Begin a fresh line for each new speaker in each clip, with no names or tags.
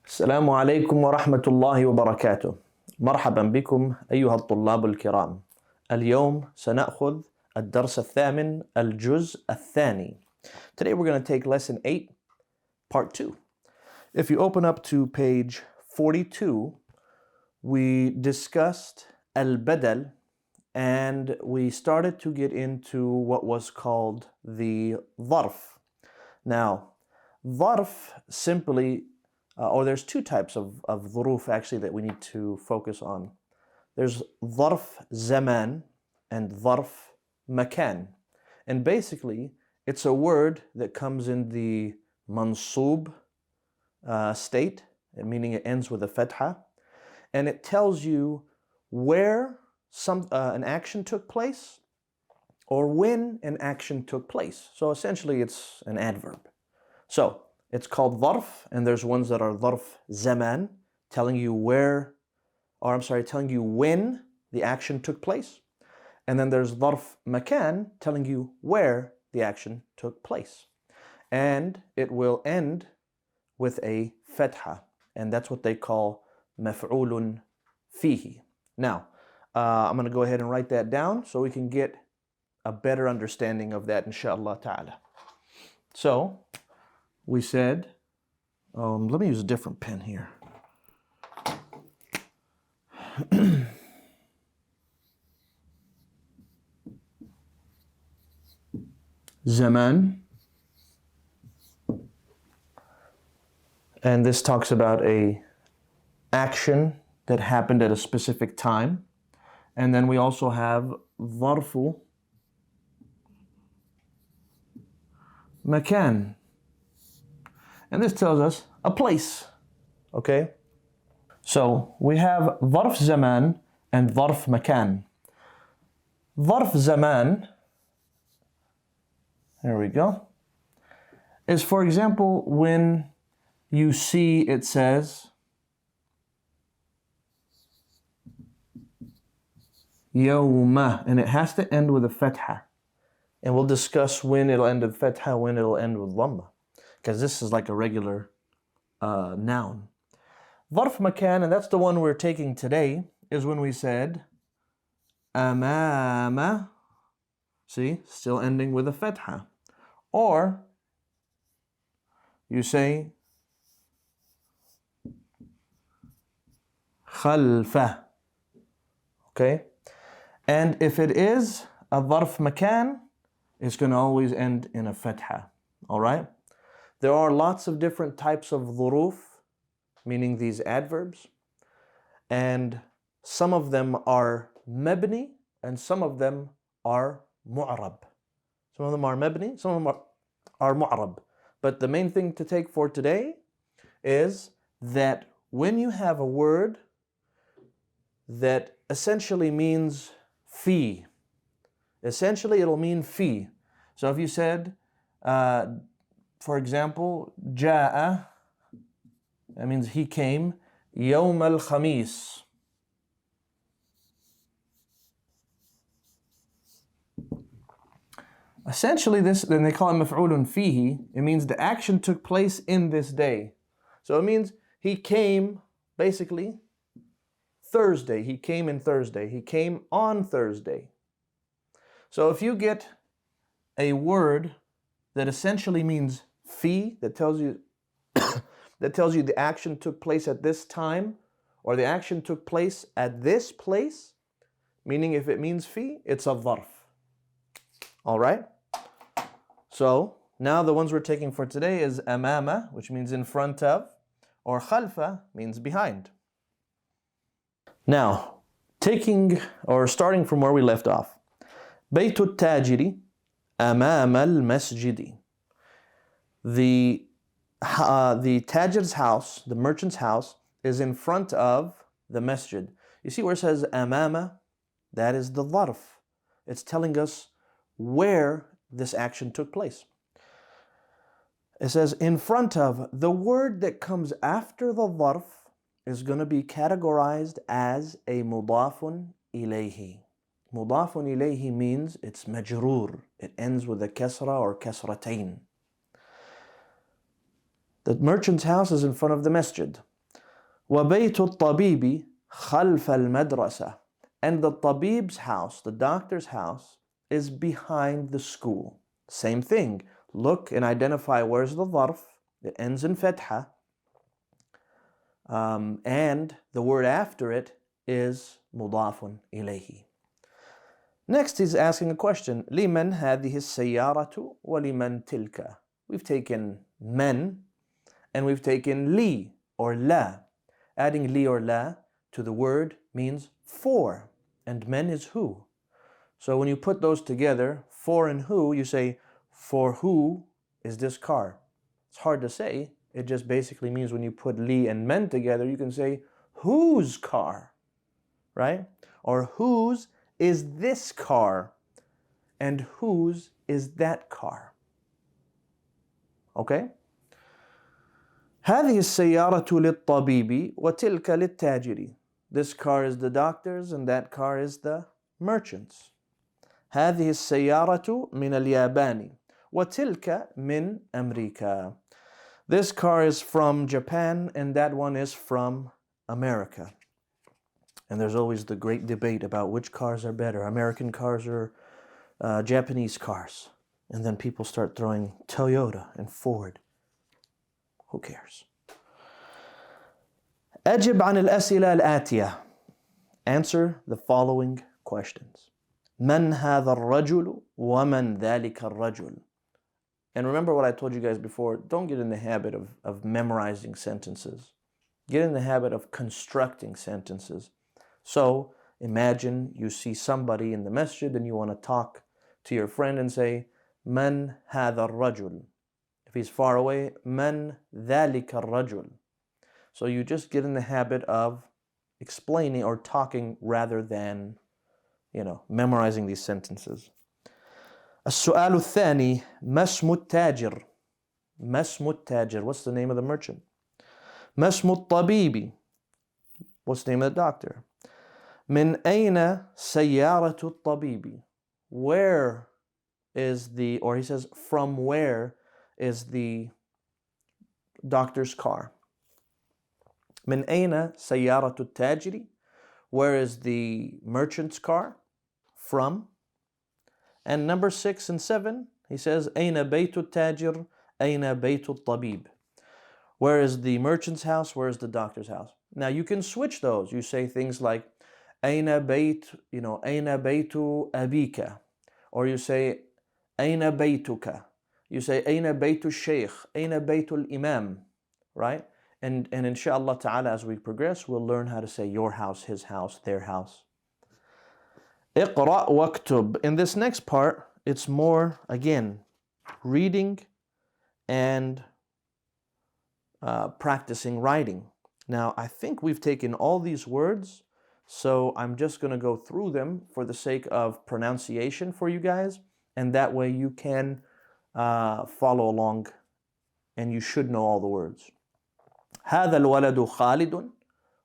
السلام عليكم ورحمة الله وبركاته. مرحبا بكم أيها الطلاب الكرام. اليوم سنأخذ الدرس الثامن الجزء الثاني. Today we're going to take lesson 8, part 2. If you open up to page 42, we discussed al-badal and we started to get into what was called the dharf. Now, dharf simply or there's two types of dhuruf actually that we need to focus on. There's dharf zaman and dharf makan. And basically, it's a word that comes in the mansub state, meaning it ends with a fatha, and it tells you where an action took place or when an action took place. So essentially, it's an adverb. So it's called dharf, and there's ones that are dharf zaman, telling you telling you when the action took place. And then there's dharf makan, telling you where the action took place. And it will end with a fatha, and that's what they call maf'ulun fihi. Now, I'm going to go ahead and write that down so we can get a better understanding of that, inshallah ta'ala. So, we said, let me use a different pen here. Zaman. And this talks about a action that happened at a specific time. And then we also have dharfu makan. And this tells us a place, okay? So we have dharf zaman and dharf makan. Dharf zaman, there we go, is for example when you see it says yawma, and it has to end with a fatha. And we'll discuss when it'll end with fatha, when it'll end with dhamma, because this is like a regular noun. Dharf makan, and that's the one we're taking today, is when we said amama, see, still ending with a fatha. Or you say khalfa, okay? And if it is a dharf makan, it's going to always end in a fatha, all right? There are lots of different types of dhuruf, meaning these adverbs, and some of them are mabni and some of them are mu'rab. Some of them are mabni, some of them are mu'rab. But the main thing to take for today is that when you have a word that essentially means fi, essentially it'll mean fi. So if you said, for example, ja'a, that means he came, yawm al-khamis. Essentially this, then they call it maf'ulun fihi. It means the action took place in this day. So it means he came, basically, Thursday. He came in Thursday. He came on Thursday. So if you get a word that essentially means fi, that tells you the action took place at this time, or the action took place at this place, meaning if it means fi, it's a dharf. All right? So now the ones we're taking for today is amama, which means in front of, or khalfa means behind. Now, starting from where we left off. Baytu tajiri amama al-masjidi. The tajir's house, the merchant's house, is in front of the masjid. You see where it says amama? That is the dharf. It's telling us where this action took place. It says in front of. The word that comes after the dharf is going to be categorized as a mudafun ilayhi. Mudafun ilayhi means it's majroor. It ends with a kasra or kasratain. The merchant's house is in front of the masjid. وبيت الطبيب خلف المدرسة. And the tabib's house, the doctor's house, is behind the school. Same thing. Look and identify where's the ظرف. It ends in fatha. And the word after it is مضاف إليه. Next he's asking a question. لمن هذه السيارة ولمن تلك? We've taken men and we've taken li or la. Adding li or la to the word means for, and men is who. So when you put those together, for and who, you say, for who is this car? It's hard to say. It just basically means when you put li and men together, you can say, whose car, right? Or whose is this car? And whose is that car? Okay? هذه السيارة للطبيب وتلك للتاجر. This car is the doctor's and that car is the merchant's. هذه السيارة من اليابان وتلك من أمريكا. This car is from Japan and that one is from America. And there's always the great debate about which cars are better, American cars or Japanese cars. And then people start throwing Toyota and Ford. Who cares? أجب عن الأسئلة الآتية. Answer the following questions. من هذا الرجل ومن ذلك الرجل? And remember what I told you guys before, don't get in the habit of memorizing sentences. Get in the habit of constructing sentences. So imagine you see somebody in the masjid and you want to talk to your friend and say, من هذا الرجل? If he's far away, من ذلك الرجل? So you just get in the habit of explaining or talking rather than, memorizing these sentences. السؤال الثاني ما اسم التاجر? ما اسم التاجر? What's the name of the merchant? ما اسم الطبيب? What's the name of the doctor? من أين سيارة الطبيب? Where is the, or he says, from where is the doctor's car? من أين سيارة التاجر? Where is the merchant's car? From. And number 6 and 7, he says, أين بيت التاجر? أين بيت الطبيب? Where is the merchant's house? Where is the doctor's house? Now you can switch those. You say things like, أين بيت, أين بيت أبيك? Or you say, أين بيتك? You say, أين بيت الشيخ? أين بيت الإمام? Right? And inshallah ta'ala, as we progress, we'll learn how to say your house, his house, their house. اقرأ واكتب. In this next part, it's more, again, reading and practicing writing. Now, I think we've taken all these words, so I'm just going to go through them for the sake of pronunciation for you guys, and that way you can follow along and you should know all the words. هذا الولد خالد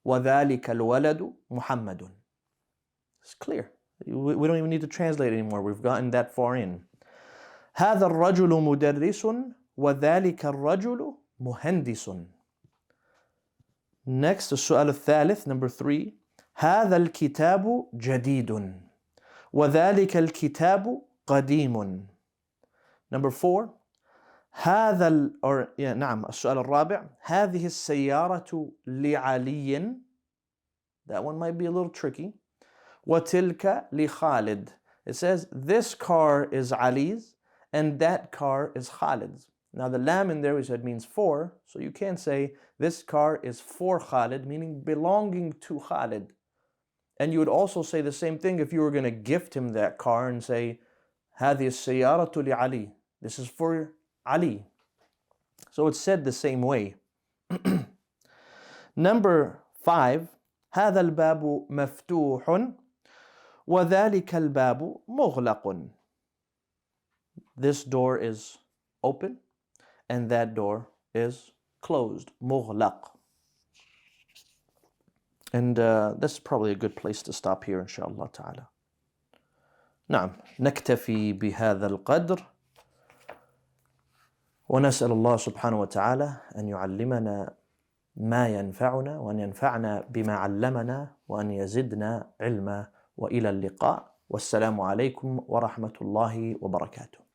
وذلك الولد محمد. It's clear. We don't even need to translate anymore. We've gotten that far in. هذا الرجل مدرس وذلك الرجل مهندس. Next, السؤال الثالث, number 3. هذا الكتاب جديد وذلك الكتاب قديم. Number 4. السؤال الرابع. هذه السيارة لعلي. That one might be a little tricky. وتلك لخالد. It says this car is Ali's and that car is Khalid's. Now the lam in there we said means for, so you can't say this car is for Khalid, meaning belonging to Khalid. And you would also say the same thing if you were going to gift him that car and say هذه السيارة لعلي. This is for Ali. So it's said the same way. Number 5. هذا الباب مفتوح وذلك الباب مغلق. This door is open and that door is closed. مغلق. And this is probably a good place to stop here inshallah ta'ala. نعم نكتفي بهذا القدر ونسأل الله سبحانه وتعالى أن يعلمنا ما ينفعنا وأن ينفعنا بما علمنا وأن يزدنا علما. وإلى اللقاء، والسلام عليكم ورحمة الله وبركاته.